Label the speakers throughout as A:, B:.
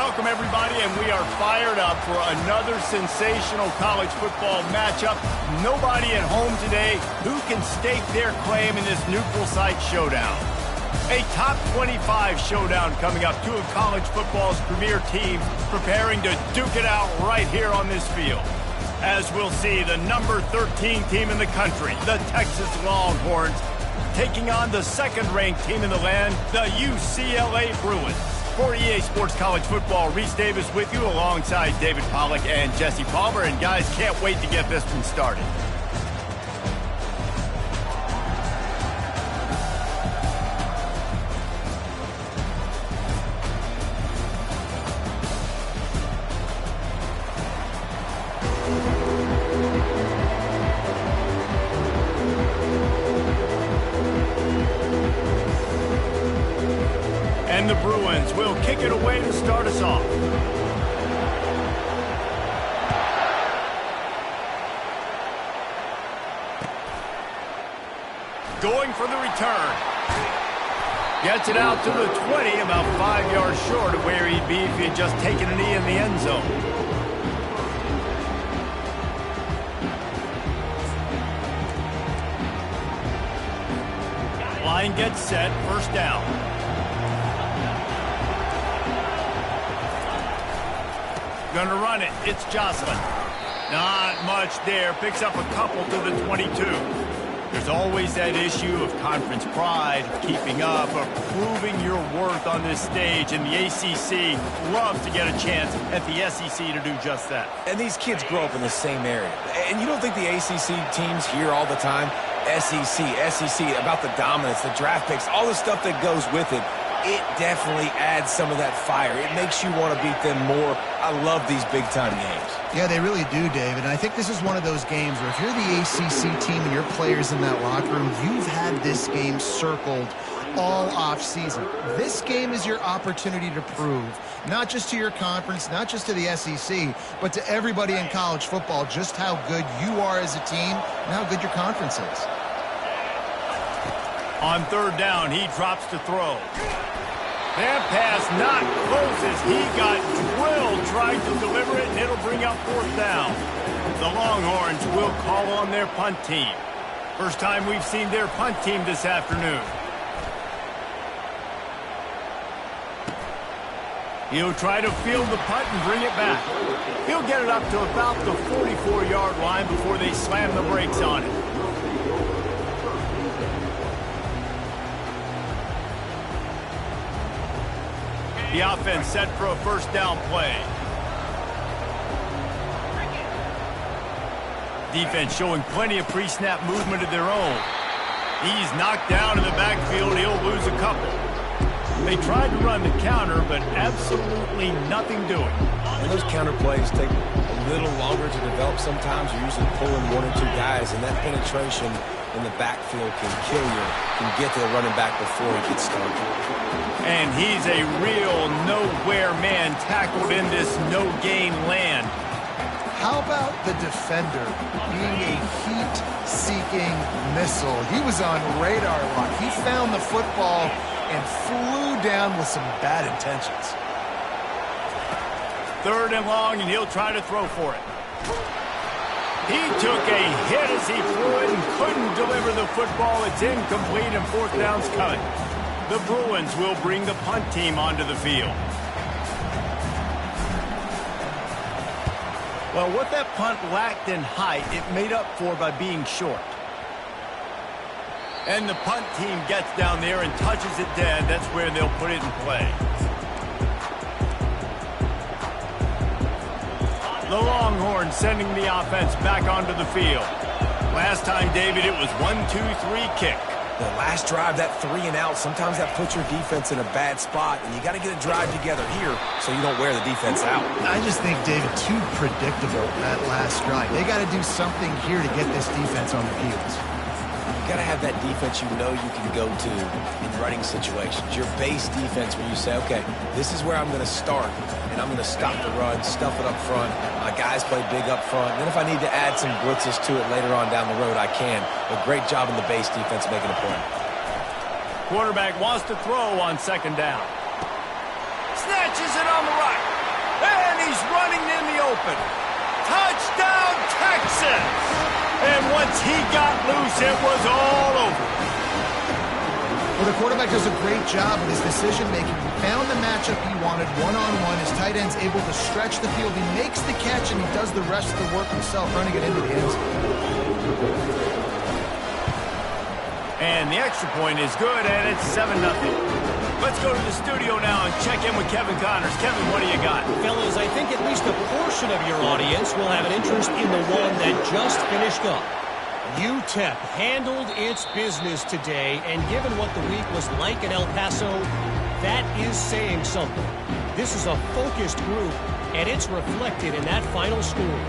A: Welcome, everybody, and we are fired up for another sensational college football matchup. Nobody at home today who can stake their claim in this neutral site showdown. A top 25 showdown coming up. Two of college football's premier teams preparing to duke it out right here on this field. As we'll see, the number 13 team in the country, the Texas Longhorns, taking on the second-ranked team in the land, the UCLA Bruins. For EA Sports College Football, Reese Davis with you alongside David Pollack and Jesse Palmer. And guys, can't wait to get this one started. And the Bruins will kick it away to start us off. Going for the return. Gets it out to the 20, about 5 yards short of where he'd be if he had just taken a knee in the end zone. Line gets set, first down. Going to run it. It's Jocelyn. Not much there. Picks up a couple to the 22. There's always that issue of conference pride, keeping up, of proving your worth on this stage. And the ACC loves to get a chance at the SEC to do just that.
B: And these kids grow up in the same area. And you don't think the ACC teams hear all the time, SEC, about the dominance, the draft picks, all the stuff that goes with it. It definitely adds some of that fire. It makes you want to beat them more. I love these big-time games.
C: Yeah, they really do, David. And I think this is one of those games where if you're the ACC team and your players in that locker room, you've had this game circled all off-season. This game is your opportunity to prove, not just to your conference, not just to the SEC, but to everybody in college football, just how good you are as a team and how good your conference is.
A: On third down, he drops to throw. That pass not close as he got drilled trying to deliver it, and it'll bring up fourth down. The Longhorns will call on their punt team. First time we've seen their punt team this afternoon. He'll try to field the punt and bring it back. He'll get it up to about the 44-yard line before they slam the brakes on it. The offense set for a first down play. Defense showing plenty of pre-snap movement of their own. He's knocked down in the backfield. He'll lose a couple. They tried to run the counter, but absolutely nothing doing.
B: And those counter plays take a little longer to develop sometimes. You're usually pulling one or two guys, and that penetration in the backfield can kill you, can get to the running back before he gets started.
A: And he's a real nowhere man tackled in this no-gain land.
C: How about the defender being a heat-seeking missile? He was on radar lock. He found the football and flew down with some bad intentions.
A: Third and long, and he'll try to throw for it. He took a hit as he threw it and couldn't deliver the football. It's incomplete, and fourth down's coming. The Bruins will bring the punt team onto the field. Well, what that punt lacked in height, it made up for by being short. And the punt team gets down there and touches it dead. That's where they'll put it in play. The Longhorns sending the offense back onto the field. Last time, David, it was 1-2-3 kick.
B: The last drive, that 3-and-out, sometimes that puts your defense in a bad spot, and you got to get a drive together here so you don't wear the defense out.
C: I just think, David, too predictable that last drive. They got to do something here to get this defense on their heels.
B: You got to have that defense you know you can go to in running situations. Your base defense where you say, okay, this is where I'm going to start, and I'm going to stop the run, stuff it up front. My guys play big up front. And then if I need to add some blitzes to it later on down the road, I can. But great job in the base defense making a point.
A: Quarterback wants to throw on second down. Snatches it on the right. And he's running in the open. Touchdown, Texas! And once he got loose, it was all over.
C: Well, the quarterback does a great job with his decision-making. He found the matchup he wanted one-on-one. His tight end's able to stretch the field. He makes the catch, and he does the rest of the work himself, running it into the end zone.
A: And the extra point is good, and it's 7-0. Let's go to the studio now and check in with Kevin Connors. Kevin, what do you got?
D: Fellas, I think at least a portion of your audience will have an interest in the one that just finished up. UTEP handled its business today, and given what the week was like in El Paso, that is saying something. This is a focused group, and it's reflected in that final score.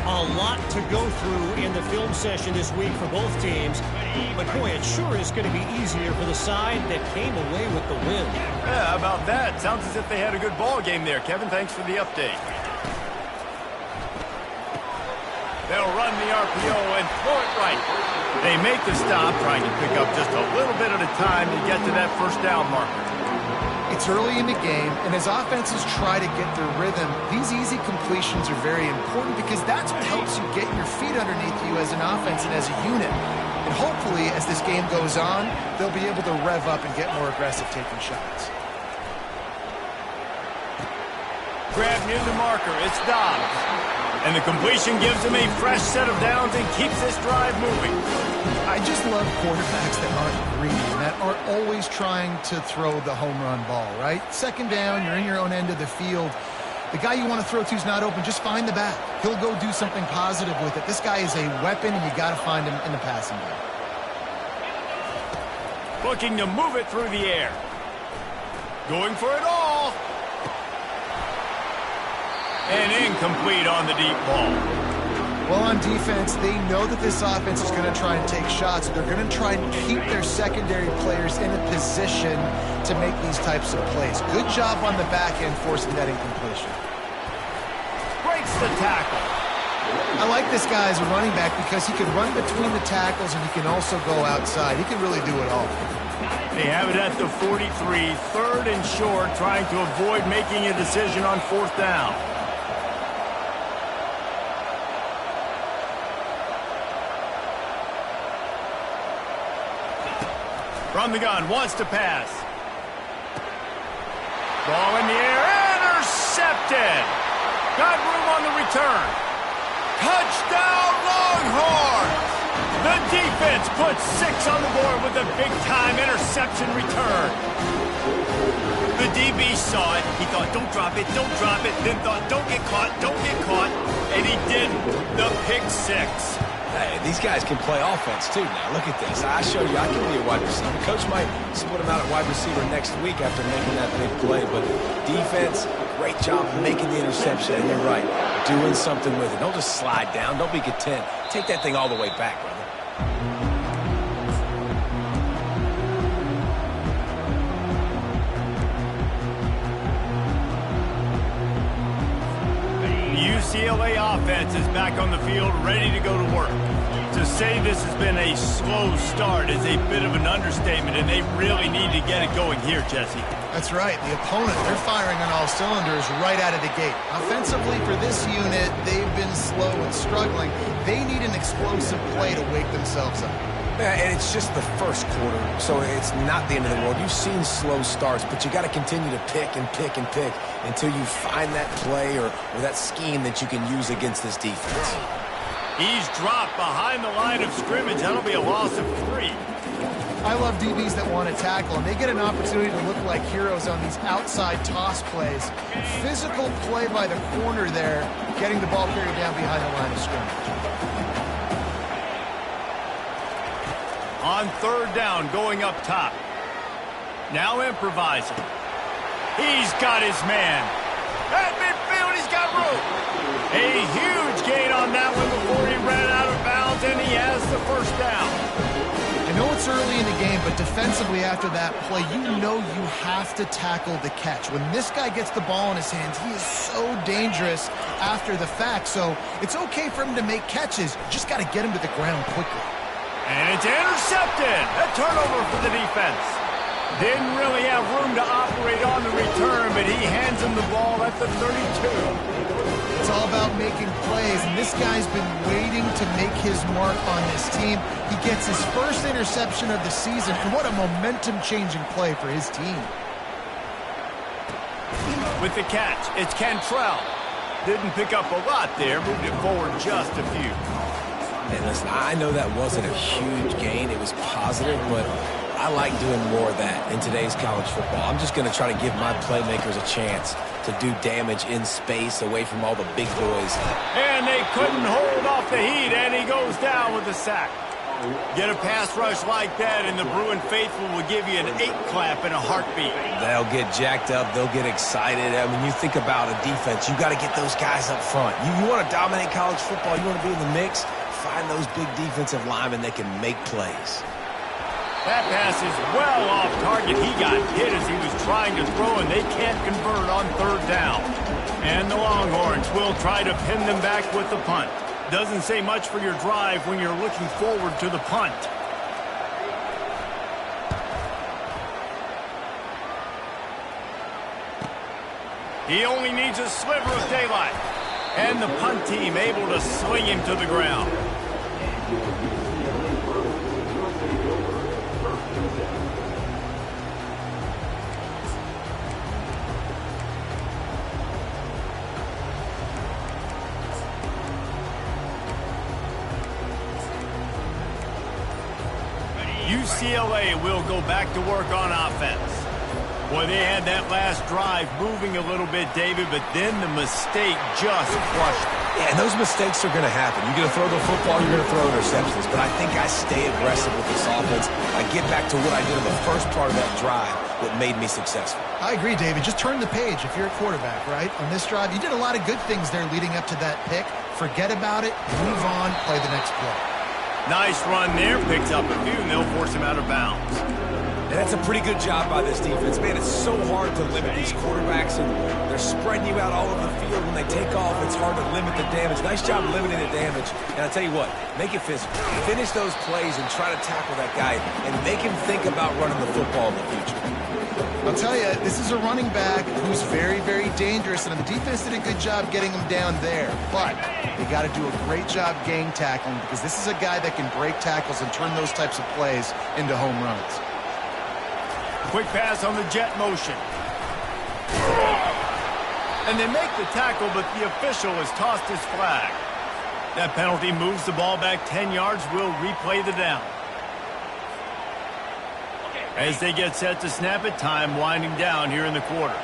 D: A lot to go through in the film session this week for both teams, but boy, it sure is going to be easier for the side that came away with the win.
A: Yeah, how about that? Sounds as if they had a good ball game there. Kevin, thanks for the update. They'll run the RPO and throw it right. They make the stop, trying to pick up just a little bit at a time to get to that first down marker.
C: It's early in the game, and as offenses try to get their rhythm, these easy completions are very important because that's what helps you get your feet underneath you as an offense and as a unit. And hopefully, as this game goes on, they'll be able to rev up and get more aggressive taking shots.
A: Grab near the marker. It's Dobbs. And the completion gives him a fresh set of downs and keeps this drive moving.
C: I just love quarterbacks that aren't greedy, and that aren't always trying to throw the home run ball, right? Second down, you're in your own end of the field. The guy you want to throw to is not open. Just find the back. He'll go do something positive with it. This guy is a weapon, and you got to find him in the passing game.
A: Looking to move it through the air. Going for it all. And incomplete on the deep ball.
C: Well, on defense, they know that this offense is going to try and take shots. They're going to try and keep their secondary players in a position to make these types of plays. Good job on the back end forcing that incompletion.
A: Breaks the tackle.
C: I like this guy as a running back because he can run between the tackles and he can also go outside. He can really do it all.
A: They have it at the 43, third and short, trying to avoid making a decision on fourth down. From the gun, wants to pass. Ball in the air, intercepted. Got room on the return. Touchdown, Longhorns! The defense puts 6 on the board with a big-time interception return. The DB saw it. He thought, don't drop it, then thought, don't get caught, and he didn't. The pick 6.
B: Hey, these guys can play offense, too, now. Look at this. I showed you I can be a wide receiver. Coach might split him out at wide receiver next week after making that big play. But defense, great job making the interception. And you're right, doing something with it. Don't just slide down. Don't be content. Take that thing all the way back, brother.
A: UCLA offense is back on the field, ready to go to work. To say this has been a slow start is a bit of an understatement, and they really need to get it going here, Jesse.
C: That's right. The opponent, they're firing on all cylinders right out of the gate. Offensively, for this unit, they've been slow and struggling. They need an explosive play to wake themselves up.
B: Yeah, and it's just the first quarter, so it's not the end of the world. You've seen slow starts, but you got to continue to pick and pick and pick until you find that play or that scheme that you can use against this defense.
A: He's dropped behind the line of scrimmage. That'll be a loss of 3.
C: I love DBs that want to tackle, and they get an opportunity to look like heroes on these outside toss plays. Physical play by the corner there, getting the ball carried down behind the line of scrimmage.
A: On third down, going up top. Now improvising. He's got his man. At midfield, he's got room. A huge gain on that one before he ran out of bounds, and he has the first down.
C: I know it's early in the game, but defensively after that play, you know you have to tackle the catch. When this guy gets the ball in his hands, he is so dangerous after the fact. So it's okay for him to make catches. Just got to get him to the ground quickly.
A: And it's intercepted. A turnover for the defense. Didn't really have room to operate on the return, but he hands him the ball at the 32.
C: It's all about making plays, and this guy's been waiting to make his mark on this team. He gets his first interception of the season, and what a momentum-changing play for his team.
A: With the catch, it's Cantrell. Didn't pick up a lot there, moved it forward just a few.
B: And listen, I know that wasn't a huge gain. It was positive, but I like doing more of that in today's college football. I'm just going to try to give my playmakers a chance to do damage in space away from all the big boys.
A: And they couldn't hold off the heat, and he goes down with the sack. Get a pass rush like that, and the Bruin faithful will give you an 8-clap in a heartbeat.
B: They'll get jacked up. They'll get excited. I mean, you think about a defense. You got to get those guys up front. You want to dominate college football. You want to be in the mix. Find those big defensive linemen that can make plays.
A: That pass is well off target. He got hit as he was trying to throw, and they can't convert on third down. And the Longhorns will try to pin them back with the punt. Doesn't say much for your drive when you're looking forward to the punt. He only needs a sliver of daylight. And the punt team able to sling him to the ground. UCLA will go back to work on offense. Boy, they had that last drive moving a little bit, David, but then the mistake just crushed them.
B: Yeah, and those mistakes are going to happen. You're going to throw the football, you're going to throw interceptions. But I think I stay aggressive with this offense. I get back to what I did in the first part of that drive that made me successful.
C: I agree, David. Just turn the page if you're a quarterback, right? On this drive, you did a lot of good things there leading up to that pick. Forget about it, move on, play the next play.
A: Nice run there, picks up a few, and they'll force him out of bounds.
B: And that's a pretty good job by this defense. Man, it's so hard to limit these quarterbacks, and they're spreading you out all over the field. When they take off, it's hard to limit the damage. Nice job limiting the damage. And I'll tell you what, make it physical. Finish those plays and try to tackle that guy and make him think about running the football in the future.
C: I'll tell you, this is a running back who's very, very dangerous, and the defense did a good job getting him down there. But they got to do a great job gang tackling, because this is a guy that can break tackles and turn those types of plays into home runs.
A: Quick pass on the jet motion. And they make the tackle, but the official has tossed his flag. That penalty moves the ball back 10 yards. We'll replay the down. As they get set to snap it, time winding down here in the quarter.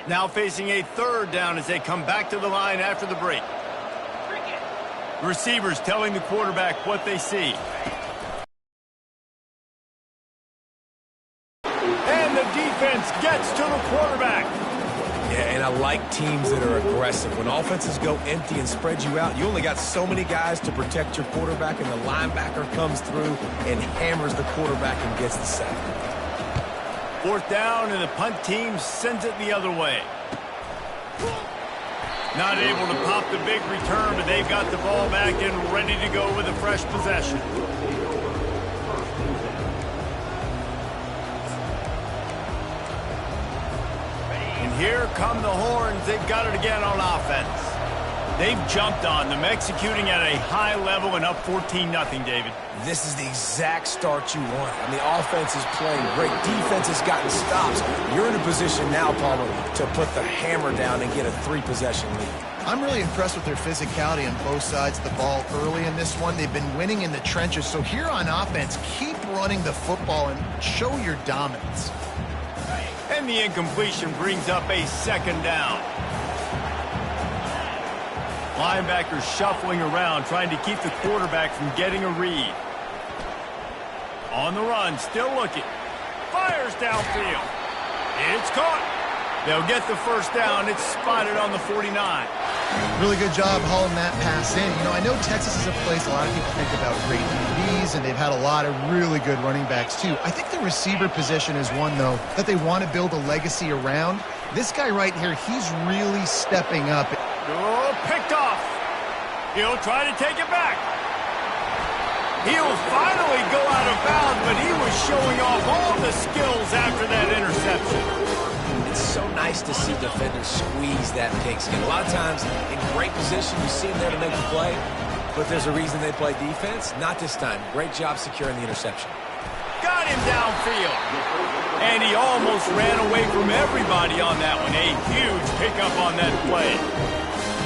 A: Now facing a third down as they come back to the line after the break. Receivers telling the quarterback what they see. And the defense gets to the quarterback.
B: Yeah, and I like teams that are aggressive. When offenses go empty and spread you out, you only got so many guys to protect your quarterback, and the linebacker comes through and hammers the quarterback and gets the sack.
A: Fourth down, and the punt team sends it the other way. Not able to pop the big return, but they've got the ball back and ready to go with a fresh possession. And here come the Horns. They've got it again on offense. They've jumped on them, executing at a high level and up 14-0, David.
B: This is the exact start you want. I mean, the offense is playing great. Defense has gotten stops. You're in a position now, Palmer, to put the hammer down and get a 3-possession lead.
C: I'm really impressed with their physicality on both sides of the ball early in this one. They've been winning in the trenches. So here on offense, keep running the football and show your dominance.
A: And the incompletion brings up a second down. Linebackers shuffling around, trying to keep the quarterback from getting a read. On the run, still looking. Fires downfield. It's caught. They'll get the first down. It's spotted on the 49.
C: Really good job hauling that pass in. You know, I know Texas is a place a lot of people think about great DBs, and they've had a lot of really good running backs too. I think the receiver position is one, though, that they want to build a legacy around. This guy right here, he's really stepping up.
A: Oh, picked off. He'll try to take it back. He'll finally go out of bounds, but he was showing off all the skills after that interception.
B: It's so nice to see defenders squeeze that pigskin. A lot of times, in great position, you see them there to make the play, but there's a reason they play defense. Not this time. Great job securing the interception.
A: Got him downfield. And he almost ran away from everybody on that one. A huge pickup on that play.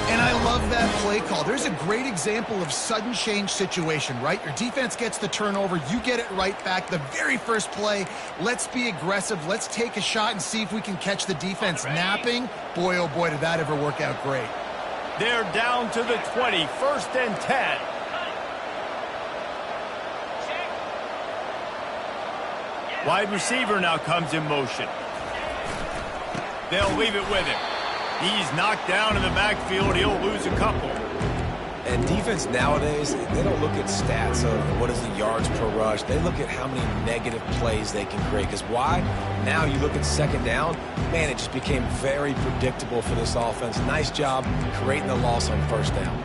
C: And I love that play call. There's a great example of sudden change situation, right? Your defense gets the turnover. You get it right back. The very first play, let's be aggressive. Let's take a shot and see if we can catch the defense napping. Boy, oh boy, did that ever work out great.
A: They're down to the 20, 1st and 10. Wide receiver now comes in motion. They'll leave it with him. He's knocked down in the backfield. He'll lose a couple.
B: And defense nowadays, they don't look at stats of what is the yards per rush. They look at how many negative plays they can create. Because why? Now you look at 2nd down, man, it just became very predictable for this offense. Nice job creating the loss on 1st down.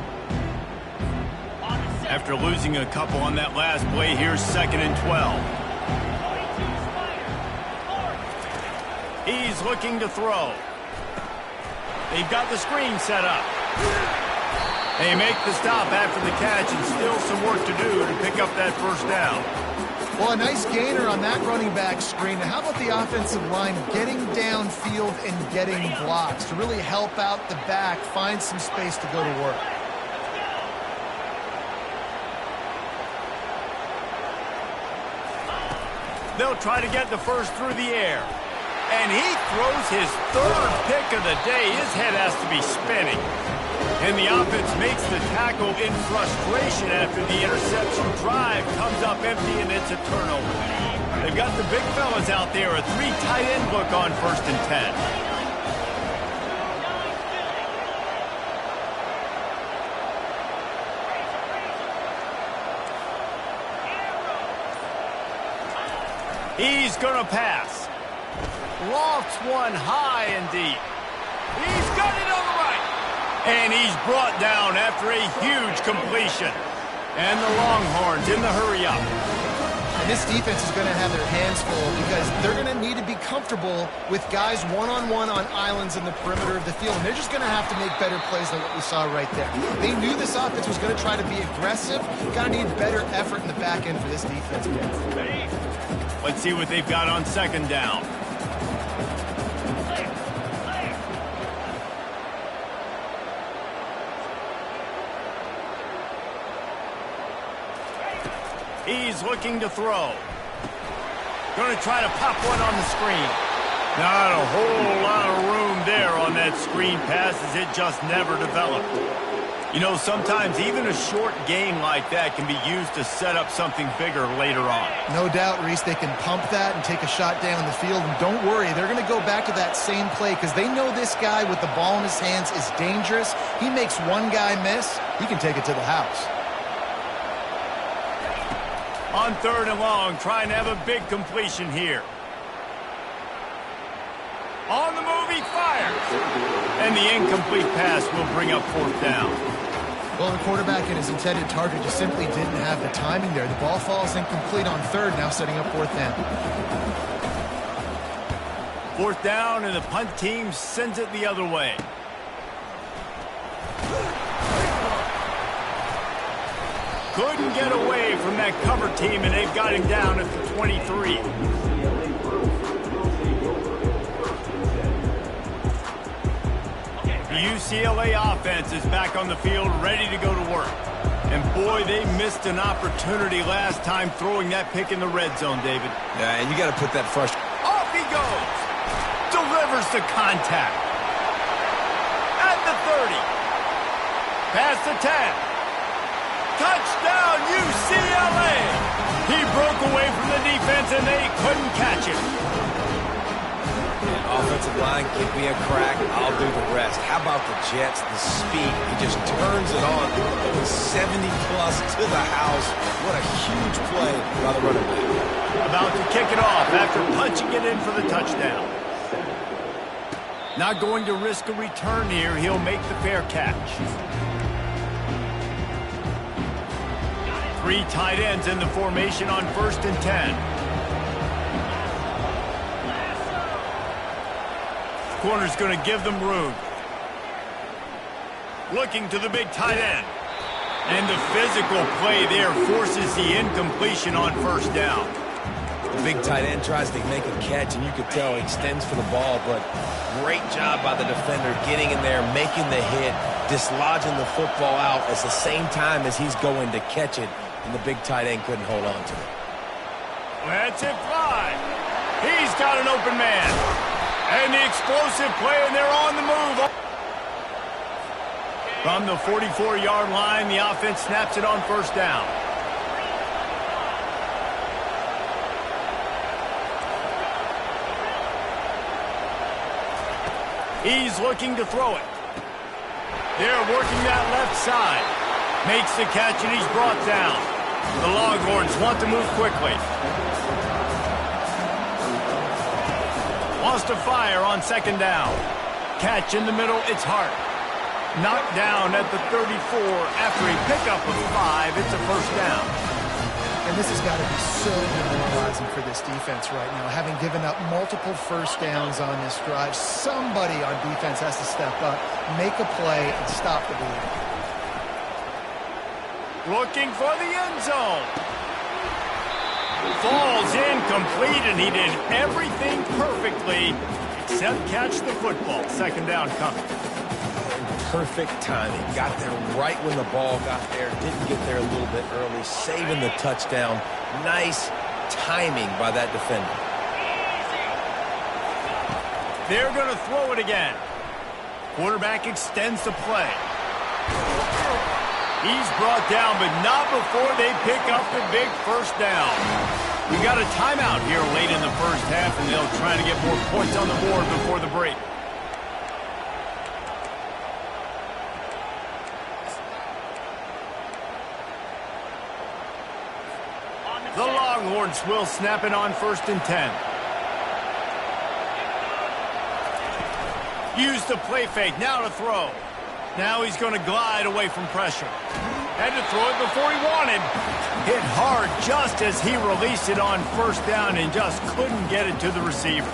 A: After losing a couple on that last play, here's 2nd and 12. He's looking to throw. They've got the screen set up. They make the stop after the catch, and still some work to do to pick up that 1st down.
C: Well, a nice gainer on that running back screen. Now, how about the offensive line getting downfield and getting blocks to really help out the back, find some space to go to work?
A: They'll try to get the first through the air. And he throws his 3rd pick of the day. His head has to be spinning. And the offense makes the tackle in frustration after the interception. Drive comes up empty, and it's a turnover. They've got the big fellas out there. A 3 tight end look on 1st and 10. He's going to pass. Lofts one high and deep. He's got it on the right. And he's brought down after a huge completion. And the Longhorns in the hurry-up.
C: And this defense is going to have their hands full because they're going to need to be comfortable with guys one-on-one on islands in the perimeter of the field. And they're just going to have to make better plays than what we saw right there. They knew this offense was going to try to be aggressive. Got to need better effort in the back end for this defense.
A: Let's see what they've got on 2nd down. He's looking to throw. Going to try to pop one on the screen. Not a whole lot of room there on that screen pass as it just never developed. You know, sometimes even a short game like that can be used to set up something bigger later on.
C: No doubt, Reese, they can pump that and take a shot down the field. And don't worry, they're going to go back to that same play because they know this guy with the ball in his hands is dangerous. He makes one guy miss, he can take it to the house.
A: On 3rd and long, trying to have a big completion here. On the move, he fires. And the incomplete pass will bring up 4th down.
C: Well, the quarterback and his intended target just simply didn't have the timing there. The ball falls incomplete on 3rd, now setting up 4th down.
A: 4th down, and the punt team sends it the other way. Couldn't get away from that cover team, and they've got him down at the 23. The UCLA offense is back on the field, ready to go to work. And boy, they missed an opportunity last time throwing that pick in the red zone, David.
B: Yeah, and you got to put that first.
A: Off he goes. Delivers the contact. At the 30. Past the 10. Touchdown, UCLA! He broke away from the defense, and they couldn't catch him.
B: Offensive line, give me a crack, I'll do the rest. How about the Jets, the speed? He just turns it on, going 70-plus to the house. What a huge play by the running back.
A: About to kick it off after punching it in for the touchdown. Not going to risk a return here. He'll make the fair catch. 3 tight ends in the formation on 1st and 10. Corner's going to give them room. Looking to the big tight end. And the physical play there forces the incompletion on 1st down.
B: The big tight end tries to make a catch, and you could tell he extends for the ball, but great job by the defender getting in there, making the hit, dislodging the football out at the same time as he's going to catch it, and the big tight end couldn't hold on to it.
A: Let's it fly. He's got an open man. And the explosive play, and they're on the move. From the 44-yard line, the offense snaps it on 1st down. He's looking to throw it. They're working that left side. Makes the catch, and he's brought down. The Longhorns want to move quickly. Wants to fire on 2nd down. Catch in the middle, it's Hart. Knocked down at the 34 after a pickup of 5. It's a 1st down.
C: And this has got to be so demoralizing for this defense right now. Having given up multiple 1st downs on this drive, somebody on defense has to step up, make a play, and stop the bleeding.
A: Looking for the end zone. Falls incomplete, and he did everything perfectly except catch the football. 2nd down coming.
B: Perfect timing. Got there right when the ball got there. Didn't get there a little bit early. Saving the touchdown. Nice timing by that defender.
A: They're going to throw it again. Quarterback extends the play. He's brought down, but not before they pick up the big 1st down. We got a timeout here late in the 1st half, and they'll try to get more points on the board before the break. The Longhorns will snap it on 1st and 10. Use the play fake, now to throw. Now he's going to glide away from pressure. Had to throw it before he wanted. Hit hard just as he released it on 1st down and just couldn't get it to the receiver.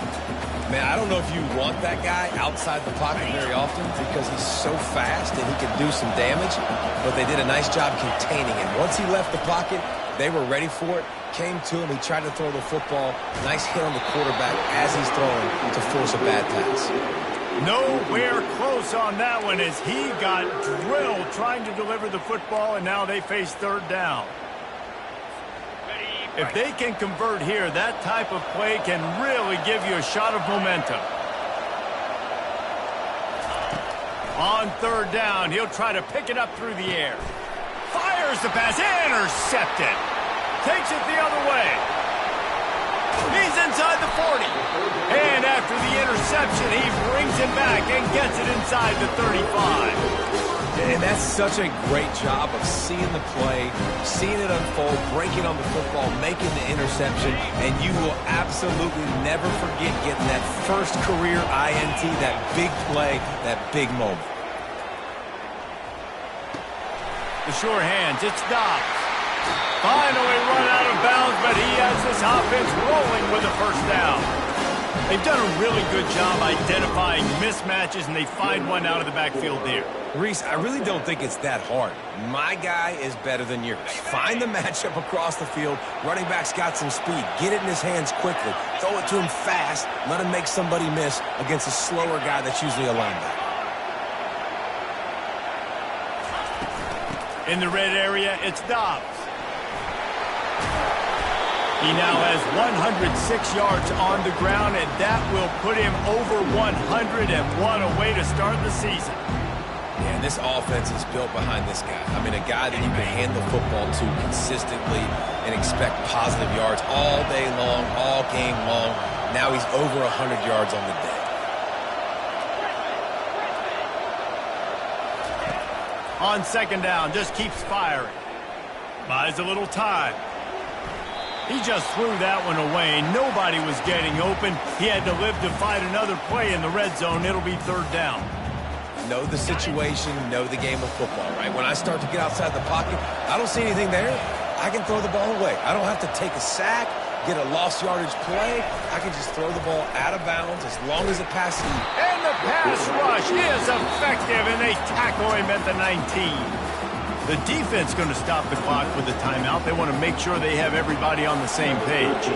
B: Man, I don't know if you want that guy outside the pocket very often because he's so fast and he can do some damage, but they did a nice job containing him. Once he left the pocket, they were ready for it, came to him, he tried to throw the football. Nice hit on the quarterback as he's throwing to force a bad pass.
A: Nowhere close on that one as he got drilled trying to deliver the football, and now they face 3rd down. If they can convert here, that type of play can really give you a shot of momentum. On 3rd down, he'll try to pick it up through the air. Fires the pass, intercepted. Takes it the other way. He's inside the 40. And after the interception, he brings it back and gets it inside the 35.
B: And that's such a great job of seeing the play, seeing it unfold, breaking on the football, making the interception, and you will absolutely never forget getting that first career INT, that big play, that big moment.
A: The sure hands, it's Dobbs. Finally run out of bounds, but he has this offense rolling with a 1st down. They've done a really good job identifying mismatches, and they find one out of the backfield there.
B: Reese, I really don't think it's that hard. My guy is better than yours. Find the matchup across the field. Running back's got some speed. Get it in his hands quickly. Throw it to him fast. Let him make somebody miss against a slower guy that's usually a linebacker.
A: In the red area, it's Dobbs. He now has 106 yards on the ground, and that will put him over 100, and what a way to start the season.
B: Yeah, and this offense is built behind this guy. I mean, a guy that you can hand the football to consistently and expect positive yards all day long, all game long. Now he's over 100 yards on the day.
A: On second down, just keeps firing. Buys a little time. He just threw that one away. Nobody was getting open. He had to live to fight another play in the red zone. It'll be third down.
B: Know the situation, know the game of football, right? When I start to get outside the pocket, I don't see anything there. I can throw the ball away. I don't have to take a sack, get a lost yardage play. I can just throw the ball out of bounds as long as it passes.
A: And the pass rush is effective, and they tackle him at the 19. The defense going to stop the clock with a timeout. They want to make sure they have everybody on the same page.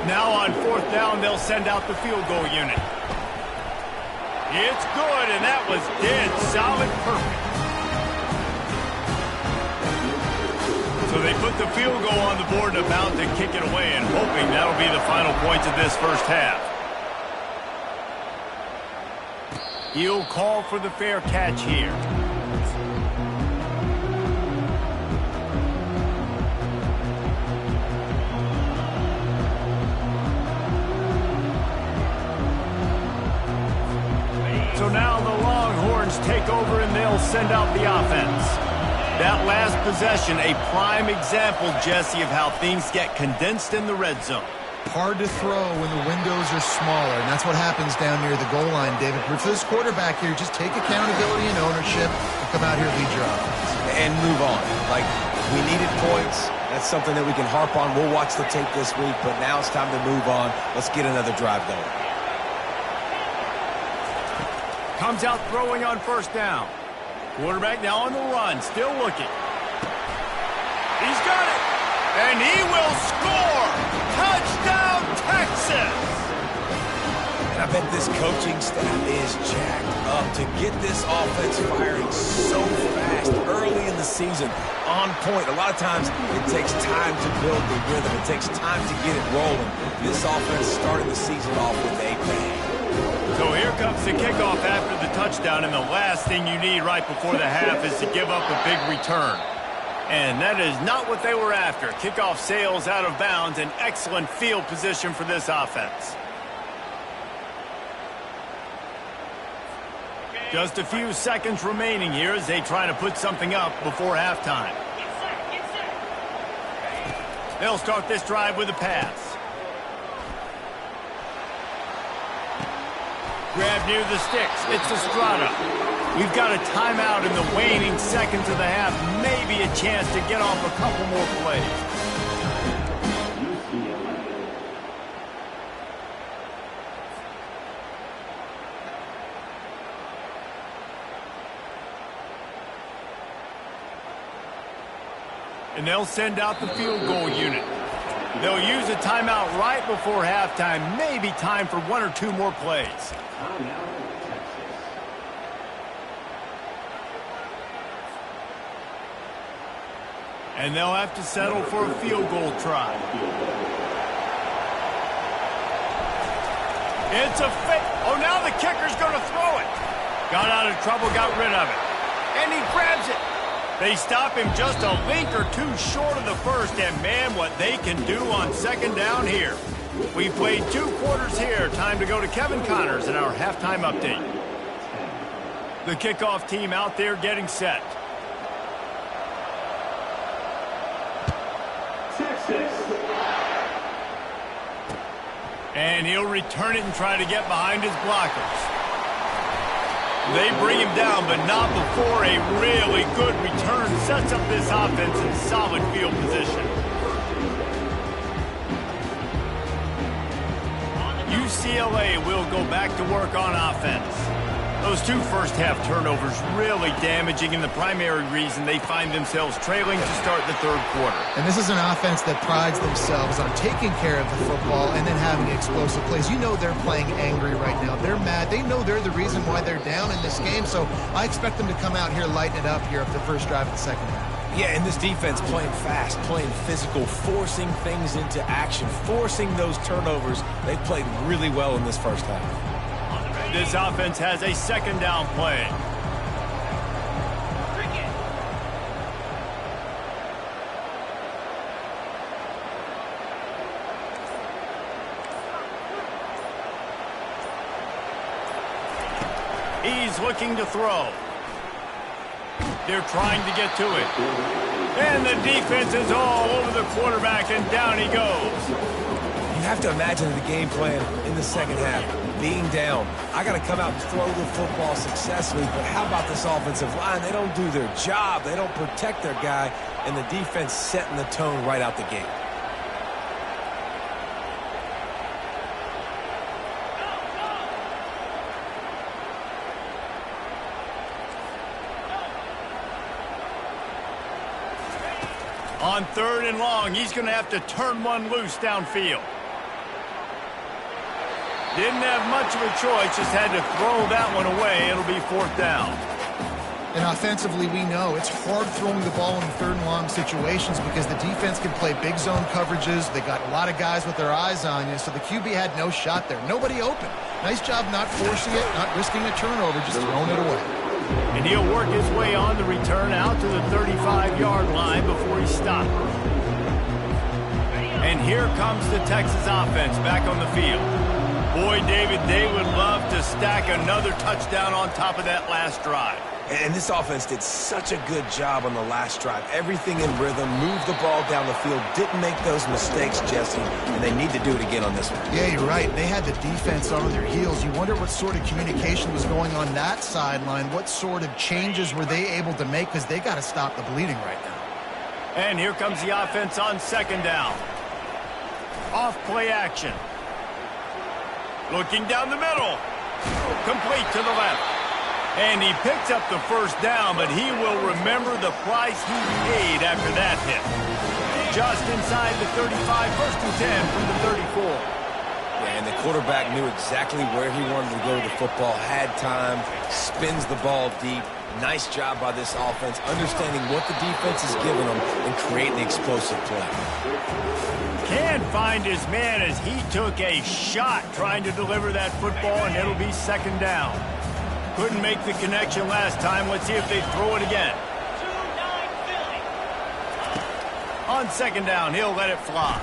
A: Now on fourth down, they'll send out the field goal unit. It's good, and that was dead solid perfect. So they put the field goal on the board and about to kick it away, and hoping that'll be the final points of this first half. He'll call for the fair catch here. So now the Longhorns take over and they'll send out the offense. That last possession, a prime example, Jesse, of how things get condensed in the red zone.
C: Hard to throw when the windows are smaller, and that's what happens down near the goal line, David. But for this quarterback here, just take accountability and ownership and come out here and lead your offense.
B: And move on. Like, we needed points. That's something that we can harp on. We'll watch the tape this week, but now it's time to move on. Let's get another drive going.
A: Comes out throwing on first down. Quarterback now on the run, still looking. He's got it, and he will score! Touchdown, Texas!
B: And I bet this coaching staff is jacked up to get this offense firing so fast early in the season, on point. A lot of times it takes time to build the rhythm. It takes time to get it rolling. This offense started the season off with a bang.
A: So here comes the kickoff after the touchdown, and the last thing you need right before the half is to give up a big return. And that is not what they were after. Kickoff sails out of bounds, an excellent field position for this offense. Just a few seconds remaining here as they try to put something up before halftime. They'll start this drive with a pass. Grab near the sticks. It's Estrada. We've got a timeout in the waning seconds of the half. Maybe a chance to get off a couple more plays. And they'll send out the field goal unit. They'll use a timeout right before halftime. Maybe time for one or two more plays. And they'll have to settle for a field goal try. It's a fit. Oh, now the kicker's going to throw it. Got out of trouble, got rid of it. And he grabs it. They stop him just a link or two short of the first, and man, what they can do on second down here. We played 2 quarters here. Time to go to Kevin Connors in our halftime update. The kickoff team out there getting set. And he'll return it and try to get behind his blockers. They bring him down, but not before a really good return sets up this offense in solid field position. UCLA will go back to work on offense. Those 2 first-half turnovers really damaging, and the primary reason they find themselves trailing to start the third quarter.
C: And this is an offense that prides themselves on taking care of the football and then having explosive plays. You know they're playing angry right now. They're mad. They know they're the reason why they're down in this game, so I expect them to come out here, lighten it up here at the first drive of the second half.
B: Yeah, and this defense playing fast, playing physical, forcing things into action, forcing those turnovers. They played really well in this first half.
A: This offense has a second down play. He's looking to throw. They're trying to get to it. And the defense is all over the quarterback, and down he goes.
B: You have to imagine the game plan in the second half. Being down, I got to come out and throw the football successfully, but how about this offensive line? They don't do their job. They don't protect their guy, and the defense setting the tone right out the gate.
A: On 3rd and long, he's going to have to turn one loose downfield. Didn't have much of a choice, just had to throw that one away. It'll be 4th down.
C: And offensively, we know it's hard throwing the ball in 3rd and long situations because the defense can play big zone coverages. They got a lot of guys with their eyes on you, so the QB had no shot there. Nobody open. Nice job not forcing it, not risking a turnover, just throwing it away.
A: And he'll work his way on the return out to the 35-yard line before he stopped. And here comes the Texas offense back on the field. Boy, David, they would love to stack another touchdown on top of that last drive.
B: And this offense did such a good job on the last drive. Everything in rhythm, moved the ball down the field, didn't make those mistakes, Jesse, and they need to do it again on this one.
C: Yeah, you're right. They had the defense on their heels. You wonder what sort of communication was going on that sideline. What sort of changes were they able to make, because they got to stop the bleeding right now.
A: And here comes the offense on 2nd down. Off play action. Looking down the middle. Complete to the left. And he picks up the 1st down, but he will remember the price he paid after that hit. Just inside the 35, 1st and 10 from the 34.
B: Yeah, and the quarterback knew exactly where he wanted to go with the football, had time, spins the ball deep. Nice job by this offense, understanding what the defense is giving them and creating the explosive play.
A: Can't find his man as he took a shot trying to deliver that football, and it'll be 2nd down. Couldn't make the connection last time. Let's see if they throw it again. On 2nd down, he'll let it fly.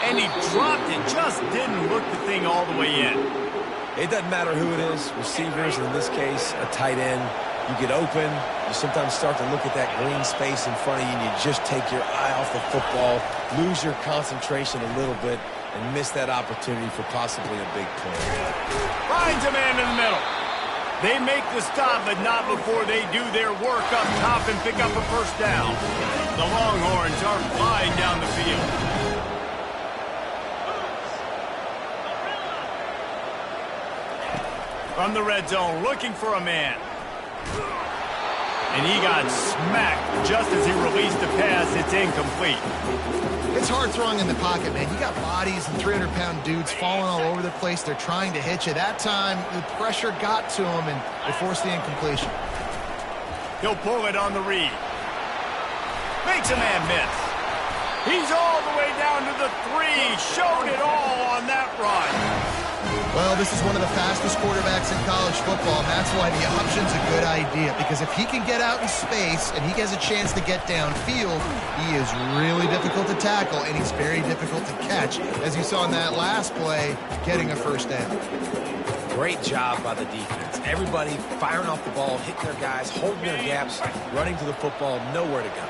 A: And he dropped it, just didn't look the thing all the way in.
B: It doesn't matter who it is, receivers, in this case, a tight end. You get open, you sometimes start to look at that green space in front of you, and you just take your eye off the football, lose your concentration a little bit, and miss that opportunity for possibly a big play.
A: Finds a man in the middle. They make the stop, but not before they do their work up top and pick up a 1st down. The Longhorns are flying down the field. From the red zone, looking for a man. And he got smacked just as he released the pass. It's incomplete.
C: It's hard throwing in the pocket, man. You got bodies and 300-pound dudes falling all over the place. They're trying to hit you. That time, the pressure got to him, and they forced the incompletion.
A: He'll pull it on the read. Makes a man miss. He's all the way down to the 3. Showed it all on that run.
C: Well, this is one of the fastest quarterbacks in college football, and that's why the option's a good idea. Because if he can get out in space and he has a chance to get downfield, he is really difficult to tackle, and he's very difficult to catch. As you saw in that last play, getting a 1st down.
B: Great job by the defense. Everybody firing off the ball, hitting their guys, holding their gaps, running to the football, nowhere to go.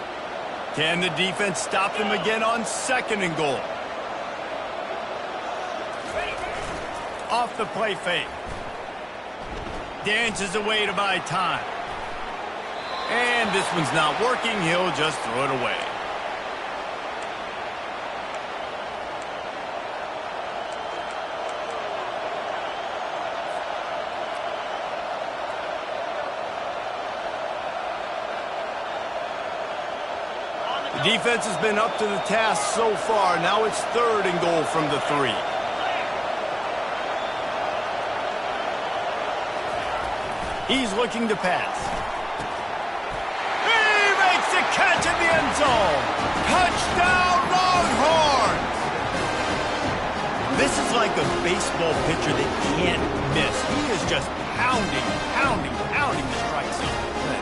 A: Can the defense stop them again on 2nd and goal? Off the play fake. Dances away to buy time. And this one's not working. He'll just throw it away. The defense has been up to the task so far. Now it's 3rd and goal from the 3. He's looking to pass. He makes the catch in the end zone. Touchdown, Longhorns! This is like a baseball pitcher that can't miss. He is just pounding the strike zone.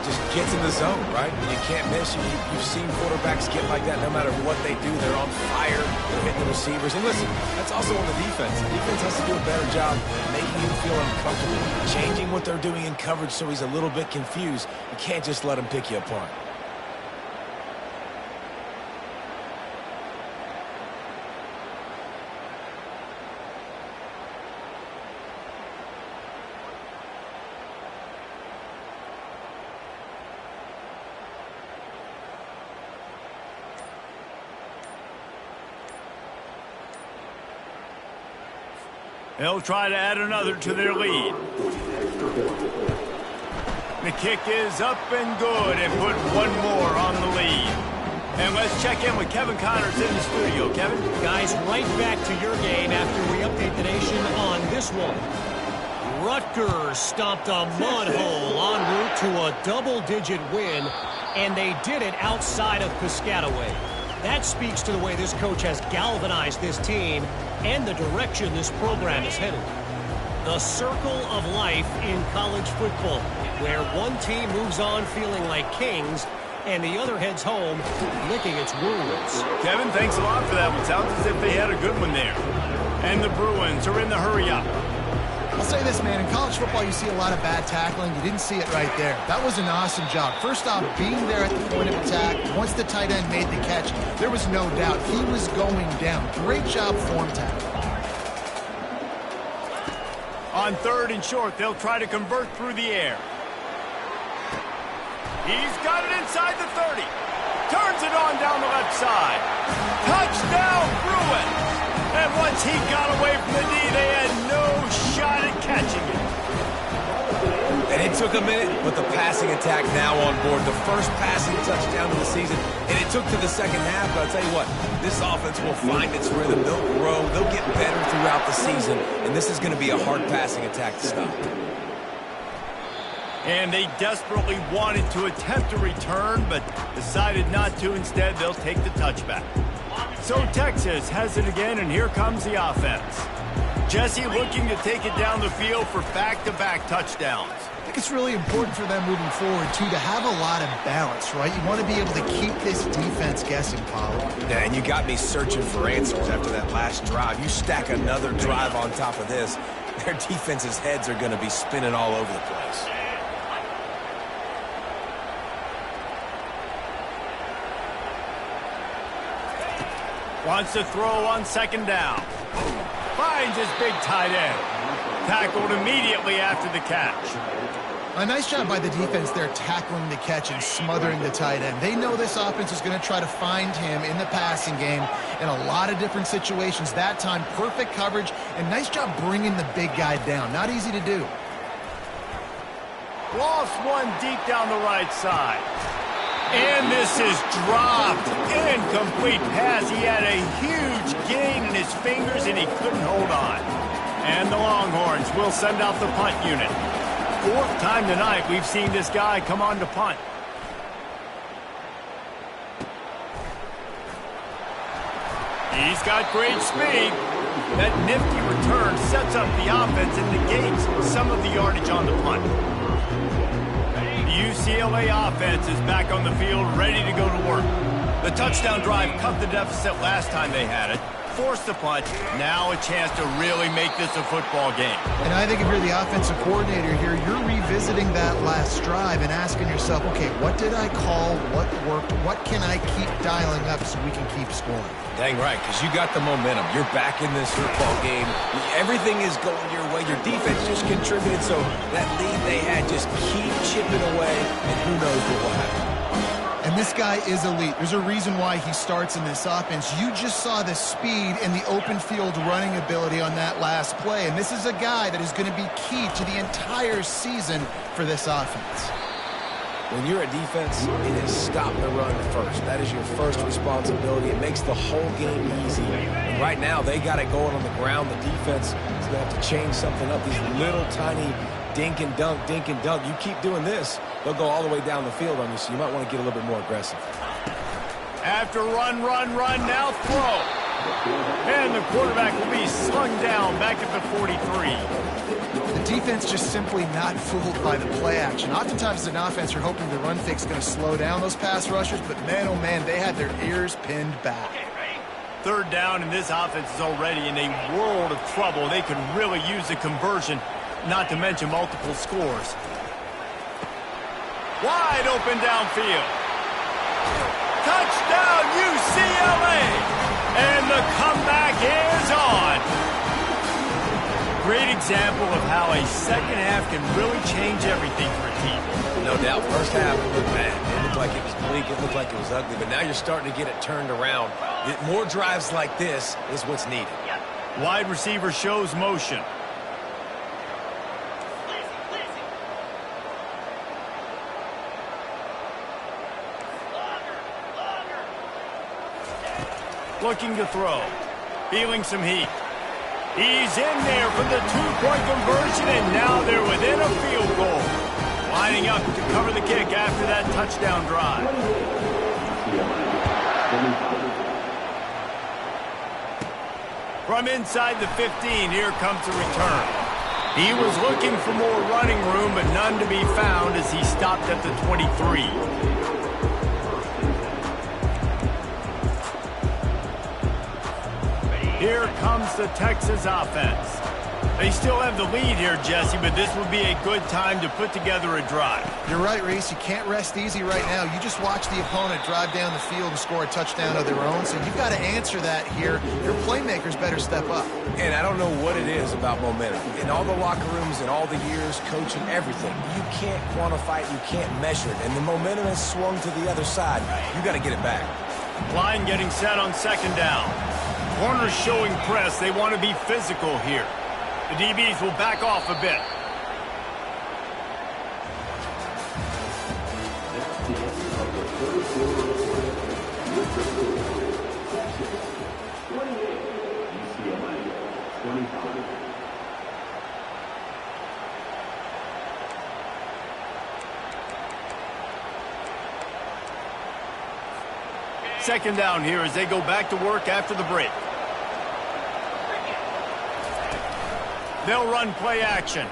B: just gets in the zone, right? You can't miss. You've seen quarterbacks get like that no matter what they do. They're on fire. They're hitting the receivers. And listen, that's also on the defense. The defense has to do a better job making him feel uncomfortable, changing what they're doing in coverage so he's a little bit confused. You can't just let him pick you apart.
A: They'll try to add another to their lead. The kick is up and good and put one more on the lead. And let's check in with Kevin Connors in the studio. Kevin?
D: Guys, right back to your game after we update the nation on this one. Rutgers stomped a mud hole en route to a double-digit win, and they did it outside of Piscataway. That speaks to the way this coach has galvanized this team and the direction this program is headed. The circle of life in college football, where one team moves on feeling like kings and the other heads home licking its wounds.
A: Kevin, thanks a lot for that one. Sounds as if they had a good one there. And the Bruins are in the hurry-up.
C: I'll say this, man. In college football, you see a lot of bad tackling. You didn't see it right there. That was an awesome job. First off, being there at the point of attack. Once the tight end made the catch, there was no doubt he was going down. Great job form tackle.
A: On 3rd and short, they'll try to convert through the air. He's got it inside the 30. Turns it on down the left side. Touchdown, Bruins! And once he got away from the D, they had no shot at catching it.
B: And it took a minute, but the passing attack now on board. The first passing touchdown of the season, and it took to the second half. But I'll tell you what, this offense will find its rhythm. They'll grow. They'll get better throughout the season. And this is going to be a hard passing attack to stop.
A: And they desperately wanted to attempt a return, but decided not to. Instead, they'll take the touchback. So Texas has it again, and here comes the offense. Jesse looking to take it down the field for back-to-back touchdowns.
C: I think it's really important for them moving forward, too, to have a lot of balance, right? You want to be able to keep this defense guessing, Paul.
B: Yeah, and you got me searching for answers after that last drive. You stack another drive on top of this, their defense's heads are going to be spinning all over the place.
A: Wants to throw on 2nd down. Finds his big tight end. Tackled immediately after the catch.
C: A nice job by the defense there tackling the catch and smothering the tight end. They know this offense is going to try to find him in the passing game in a lot of different situations. That time, perfect coverage and nice job bringing the big guy down. Not easy to do.
A: Lost one deep down the right side. And this is dropped. Incomplete pass. He had a huge gain in his fingers, and he couldn't hold on. And the Longhorns will send out the punt unit. 4th time tonight we've seen this guy come on to punt. He's got great speed. That nifty return sets up the offense and negates some of the yardage on the punt. The UCLA offense is back on the field, ready to go to work. The touchdown drive cut the deficit last time they had it, forced the punt. Now a chance to really make this a football game.
C: And I think if you're the offensive coordinator here, you're revisiting that last drive and asking yourself, okay, what did I call? What worked? What can I keep dialing up so we can keep scoring?
B: Dang right, because you got the momentum. You're back in this football game. Everything is going your way. Your defense just contributed, so that lead they had, just keep chipping away, and who knows what will happen.
C: And this guy is elite. There's a reason why he starts in this offense. You just saw the speed and the open field running ability on that last play, and this is a guy that is going to be key to the entire season for this offense.
B: When you're a defense, it is stop the run first. That is your first responsibility. It makes the whole game easy. And right now, they got it going on the ground. The defense is going to have to change something up. These little tiny dink and dunk, dink and dunk. You keep doing this, they'll go all the way down the field on you, so you might want to get a little bit more aggressive.
A: After run, now throw. And the quarterback will be slung down back at the 43.
C: The defense just simply not fooled by the play action. Oftentimes as an offense, you're hoping the run fake's going to slow down those pass rushers, but man, oh man, they had their ears pinned back.
A: Third down, and this offense is already in a world of trouble. They could really use a conversion, not to mention multiple scores. Wide open downfield. Touchdown, UCLA! And the comeback is on. Great example of how a second half can really change everything for a team.
B: No doubt. First half it looked bad. It looked like it was bleak. It looked like it was ugly. But now you're starting to get it turned around. More drives like this is what's needed.
A: Wide receiver shows motion. Looking to throw. Feeling some heat. He's in there for the two-point conversion, and now they're within a field goal. Lining up to cover the kick after that touchdown drive. From inside the 15, here comes the return. He was looking for more running room, but none to be found as he stopped at the 23. Here comes the Texas offense. They still have the lead here, Jesse, but this would be a good time to put together a drive.
C: You're right, Reese. You can't rest easy right now. You just watch the opponent drive down the field and score a touchdown of their own, so you've got to answer that here. Your playmakers better step up.
B: And I don't know what it is about momentum. In all the locker rooms, in all the years, coaching, everything, you can't quantify it, you can't measure it. And the momentum has swung to the other side. You got to get it back.
A: Line getting set on second down. Corners showing press. They want to be physical here. The DBs will back off a bit. Second down here as they go back to work after the break. They'll run play action.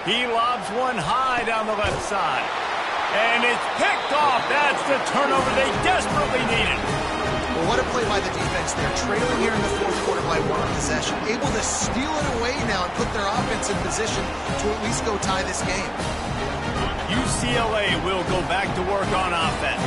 A: He lobs one high down the left side. And it's picked off. That's the turnover they desperately needed.
C: Well, what a play by the defense there. Trailing here in the fourth quarter by one possession. Able to steal it away now and put their offense in position to at least go tie this game.
A: UCLA will go back to work on offense.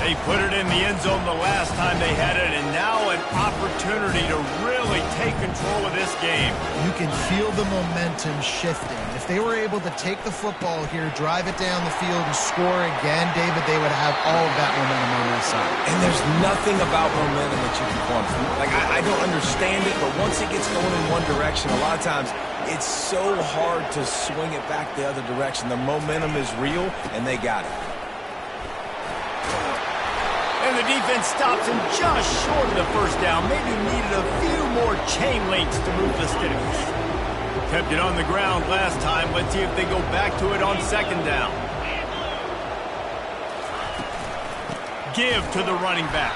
A: They put it in the end zone the last time they had it, and now an opportunity to really take control of this game.
C: You can feel the momentum shifting. If they were able to take the football here, drive it down the field, and score again, David, they would have all of that momentum on their side.
B: And there's nothing about momentum that you can quantify. Like, I don't understand it, but once it gets going in one direction, a lot of times it's so hard to swing it back the other direction. The momentum is real, and they got it.
A: And the defense stops him just short of the first down. Maybe needed a few more chain links to move the sticks. Kept it on the ground last time. Let's see if they go back to it on second down. Give to the running back.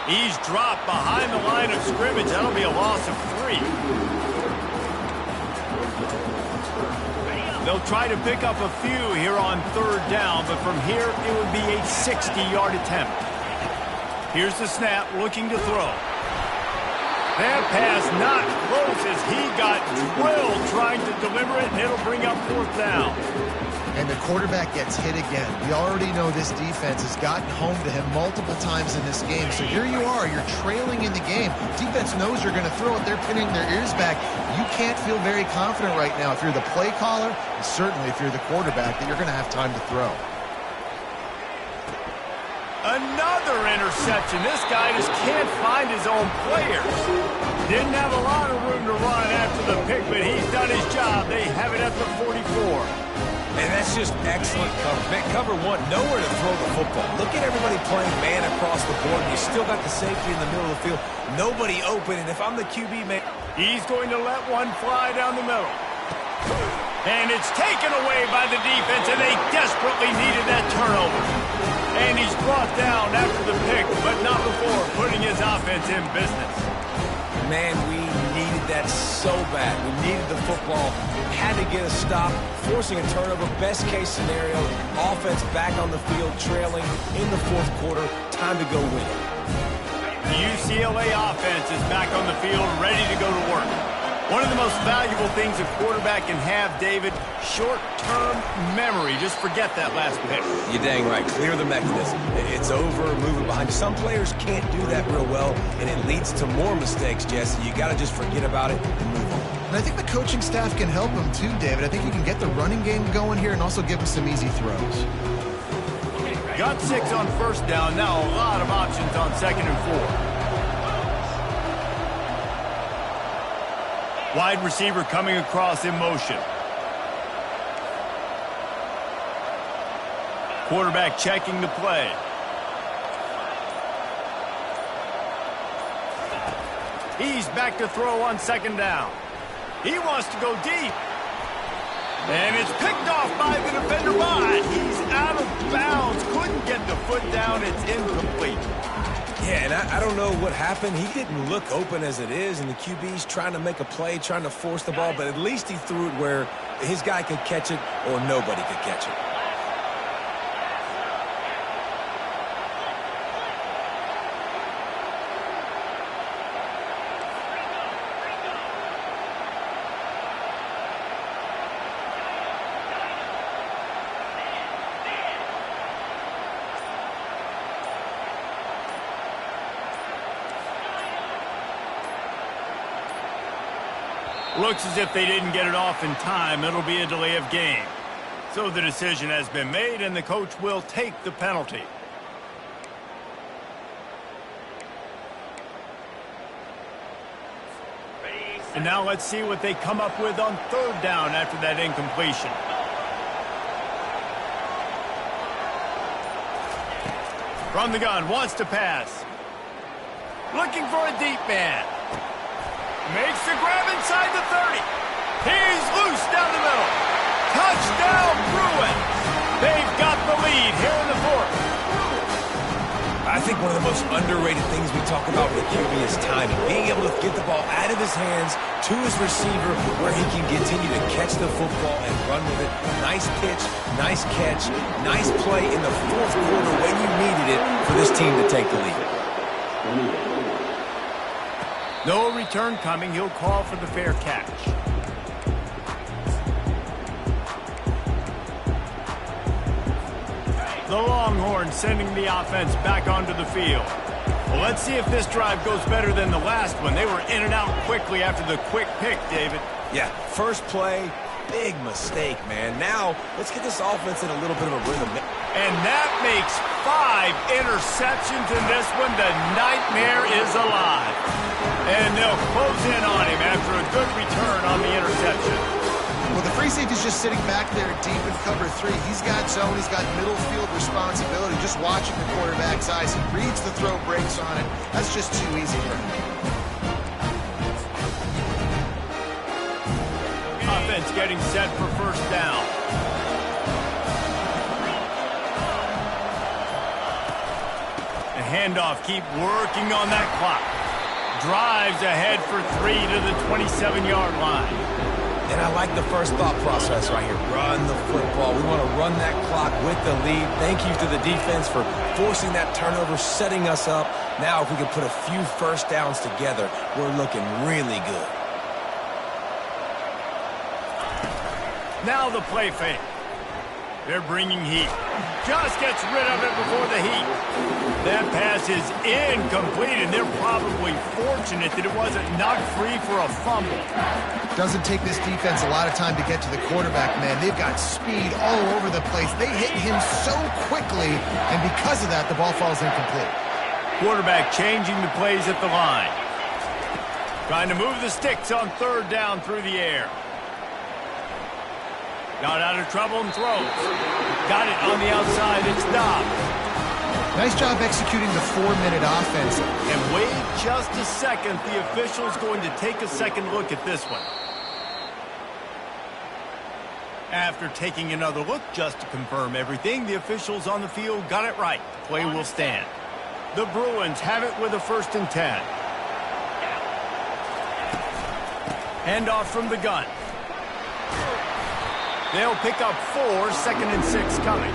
A: He's dropped behind the line of scrimmage. That'll be a loss of 3. They'll try to pick up a few here on third down, but from here it would be a 60-yard attempt. Here's the snap, looking to throw. That pass not close as he got drilled trying to deliver it, and it'll bring up fourth down.
C: And the quarterback gets hit again. We already know this defense has gotten home to him multiple times in this game. So here you are, you're trailing in the game. Defense knows you're going to throw it. They're pinning their ears back. You can't feel very confident right now if you're the play caller, and certainly if you're the quarterback, that you're going to have time to throw.
A: Another interception. This guy just can't find his own players. Didn't have a lot of room to run after the pick, but he's done his job. They have it at the 44.
B: And that's just excellent cover. Man, cover one, nowhere to throw the football. Look at everybody playing man across the board. You still got the safety in the middle of the field. Nobody open, and if I'm the QB, man...
A: He's going to let one fly down the middle. And it's taken away by the defense, and they desperately needed that turnover. And he's brought down after the pick, but not before putting his offense in business.
B: Man, we needed that so bad. We needed the football. Had to get a stop, forcing a turnover. Best case scenario, offense back on the field, trailing in the fourth quarter. Time to go win it.
A: The UCLA offense is back on the field, ready to go to work. One of the most valuable things a quarterback can have, David, short-term memory. Just forget that last pick.
B: You're dang right. Clear the mechanism. It's over, move it behind you. Some players can't do that real well, and it leads to more mistakes, Jesse. You got to just forget about it and move on.
C: And I think the coaching staff can help him too, David. I think you can get the running game going here and also give him some easy throws.
A: Got 6 on first down. Now a lot of options on 2nd and 4. Wide receiver coming across in motion. Quarterback checking the play. He's back to throw on 2nd down. He wants to go deep. And it's picked off by the defender, but he's out of bounds. Couldn't get the foot down. It's incomplete.
B: Yeah, and I don't know what happened. He didn't look open as it is, and the QB's trying to make a play, trying to force the ball, but at least he threw it where his guy could catch it or nobody could catch it.
A: Looks as if they didn't get it off in time. It'll be a delay of game. So the decision has been made, and the coach will take the penalty. And now let's see what they come up with on 3rd down after that incompletion. From the gun, wants to pass. Looking for a deep man. Makes the grab inside the 30. He's loose down the middle. Touchdown, Bruins. They've got the lead here in the 4th.
B: I think one of the most underrated things we talk about with QB is timing. Being able to get the ball out of his hands to his receiver where he can continue to catch the football and run with it. Nice pitch, nice catch, nice play in the 4th quarter when you needed it for this team to take the lead.
A: No return coming. He'll call for the fair catch. The Longhorns sending the offense back onto the field. Well, let's see if this drive goes better than the last one. They were in and out quickly after the quick pick, David.
B: Yeah, first play, big mistake, man. Now, let's get this offense in a little bit of a rhythm.
A: And that makes 5 interceptions in this one. The nightmare is alive. And they'll close in on him after a good return on the interception.
C: Well, the free safety's just sitting back there deep in cover 3. He's got zone. He's got middle field responsibility. Just watching the quarterback's eyes. He reads the throw, breaks on it. That's just too easy for him.
A: Offense getting set for 1st down. The handoff, keep working on that clock. Drives ahead for 3 to the 27-yard line.
B: And I like the first thought process right here. Run the football. We want to run that clock with the lead. Thank you to the defense for forcing that turnover, setting us up. Now if we can put a few first downs together, we're looking really good.
A: Now the play fake. They're bringing heat. Just gets rid of it before the heat. That pass is incomplete, and they're probably fortunate that it wasn't knocked free for a fumble.
C: Doesn't take this defense a lot of time to get to the quarterback, man. They've got speed all over the place. They hit him so quickly, and because of that, the ball falls incomplete.
A: Quarterback changing the plays at the line. Trying to move the sticks on 3rd down through the air. Got out of trouble and throws. Got it on the outside. It's stopped.
C: Nice job executing the 4-minute offense.
A: And wait just a second. The official's going to take a second look at this one. After taking another look just to confirm everything, the officials on the field got it right. The play will stand. The Bruins have it with a 1st and 10. Hand off from the gun. They'll pick up 4, 2nd and 6 coming.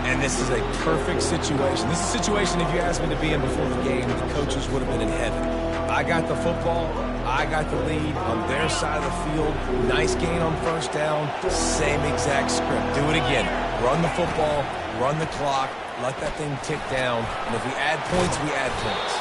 B: And this is a perfect situation. This is a situation, if you asked me to be in before the game, the coaches would have been in heaven. I got the football. I got the lead on their side of the field. Nice gain on first down. Same exact script. Do it again. Run the football. Run the clock. Let that thing tick down. And if we add points, we add points.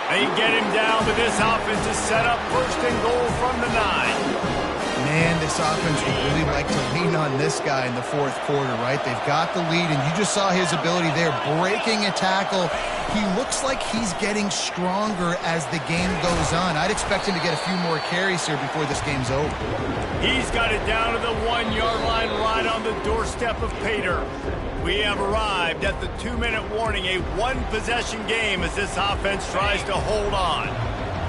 A: They get him down, but this offense is set up 1st and goal from the 9.
C: Man, this offense would really like to lean on this guy in the 4th quarter, right? They've got the lead, and you just saw his ability there, breaking a tackle. He looks like he's getting stronger as the game goes on. I'd expect him to get a few more carries here before this game's over.
A: He's got it down to the 1-yard line, right on the doorstep of Pater. We have arrived at the 2-minute warning, a 1-possession game as this offense tries to hold on.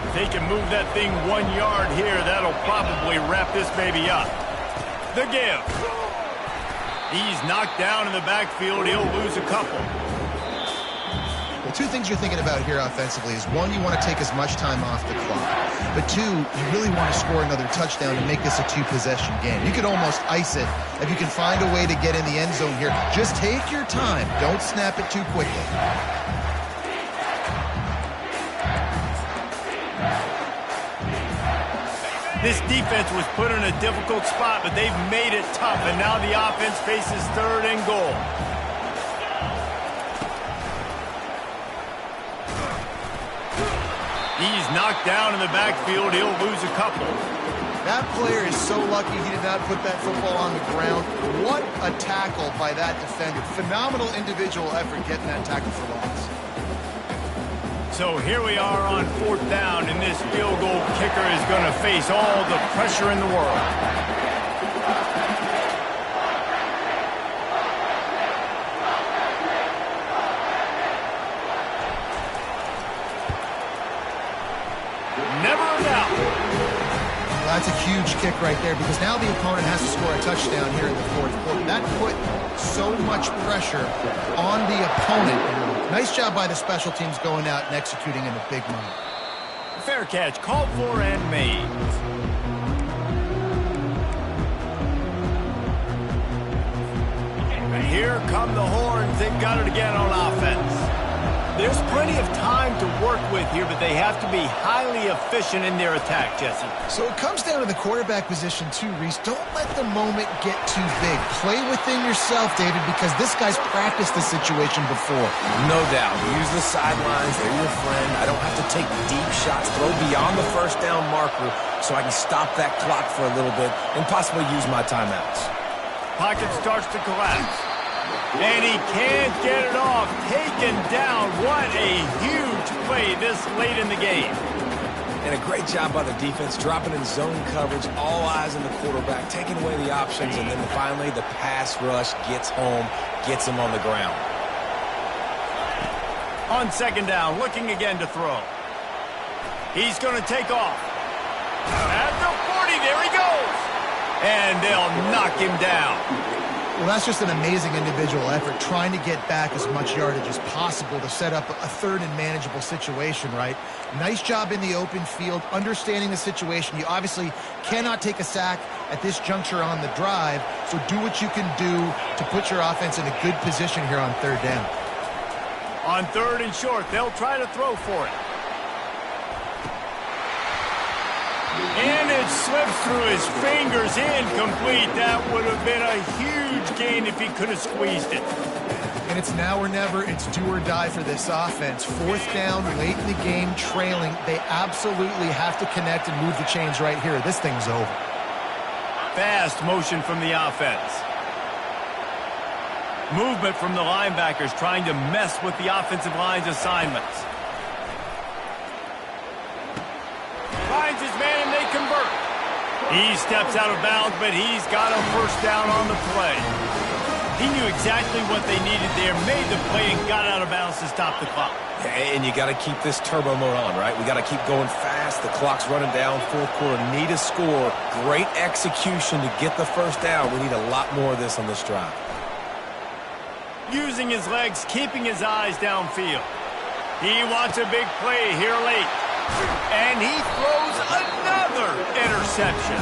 A: If they can move that thing 1 yard here, that'll probably wrap this baby up. The give. He's knocked down in the backfield. He'll lose a couple.
C: Well, 2 things you're thinking about here offensively is, 1, you want to take as much time off the clock. But 2, you really want to score another touchdown to make this a 2-possession game. You could almost ice it if you can find a way to get in the end zone here. Just take your time. Don't snap it too quickly.
A: This defense was put in a difficult spot, but they've made it tough, and now the offense faces 3rd and goal. He's knocked down in the backfield. He'll lose a couple.
C: That player is so lucky he did not put that football on the ground. What a tackle by that defender. Phenomenal individual effort getting that tackle for loss.
A: So here we are on 4th down, and this field goal kicker is going to face all the pressure in the world. Never a doubt.
C: Well, that's a huge kick right there, because now the opponent has to score a touchdown here in the 4th quarter. That put so much pressure on the opponent. Nice job by the special teams going out and executing in a big moment.
A: Fair catch, called for and made. And here come the horns. They've got it again on offense. There's plenty of time to work with here, but they have to be highly efficient in their attack, Jesse.
C: So it comes down to the quarterback position too, Reese. Don't let the moment get too big. Play within yourself, David, because this guy's practiced this situation before.
B: No doubt. Use the sidelines. They're your friend. I don't have to take deep shots, throw beyond the 1st down marker so I can stop that clock for a little bit and possibly use my timeouts.
A: Pocket starts to collapse. And he can't get it off. Taken down. What a huge play this late in the game.
B: And a great job by the defense, dropping in zone coverage, all eyes on the quarterback, taking away the options, and then finally the pass rush gets home, gets him on the ground.
A: On 2nd down, looking again to throw. He's going to take off. At the 40, there he goes. And they'll knock him down.
C: Well, that's just an amazing individual effort, trying to get back as much yardage as possible to set up a 3rd and manageable situation, right? Nice job in the open field, understanding the situation. You obviously cannot take a sack at this juncture on the drive, so do what you can do to put your offense in a good position here on 3rd down.
A: On 3rd and short, they'll try to throw for it. And it slips through his fingers, incomplete. That would have been a huge gain if he could have squeezed it.
C: And it's now or never. It's do or die for this offense. 4th down, late in the game, trailing. They absolutely have to connect and move the chains right here. This thing's over.
A: Fast motion from the offense. Movement from the linebackers trying to mess with the offensive line's assignments. Finds his man and they convert. He steps out of bounds, but he's got a 1st down on the play. He knew exactly what they needed there, made the play, and got out of bounds to stop the clock.
B: And you got to keep this turbo mode on, right? We got to keep going fast. The clock's running down. 4th quarter, need a score. Great execution to get the 1st down. We need a lot more of this on this drive.
A: Using his legs, keeping his eyes downfield. He wants a big play here late. And he throws another interception.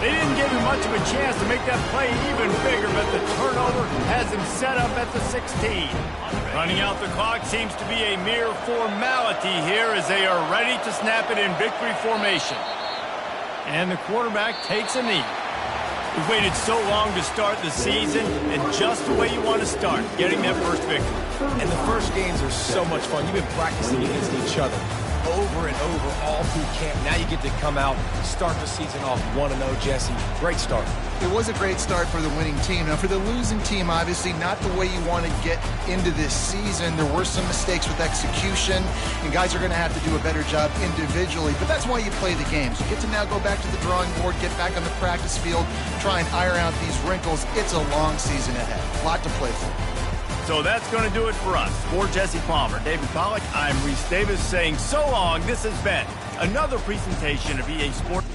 A: They didn't give him much of a chance to make that play even bigger, but the turnover has him set up at the 16. Running out the clock seems to be a mere formality here as they are ready to snap it in victory formation. And the quarterback takes a knee. We've waited so long to start the season, and just the way you want to start, getting that first victory.
B: And the first games are so much fun. You've been practicing against each other over and over all through camp. Now you get to come out, start the season off 1-0, Jesse. Great start.
C: It was a great start for the winning team. Now, for the losing team, obviously not the way you want to get into this season. There were some mistakes with execution, and guys are going to have to do a better job individually. But that's why you play the games. You get to now go back to the drawing board, get back on the practice field, try and iron out these wrinkles. It's a long season ahead. A lot to play for.
A: So that's going to do it for us. For Jesse Palmer, David Pollack, I'm Reese Davis saying so long. This has been another presentation of EA Sports.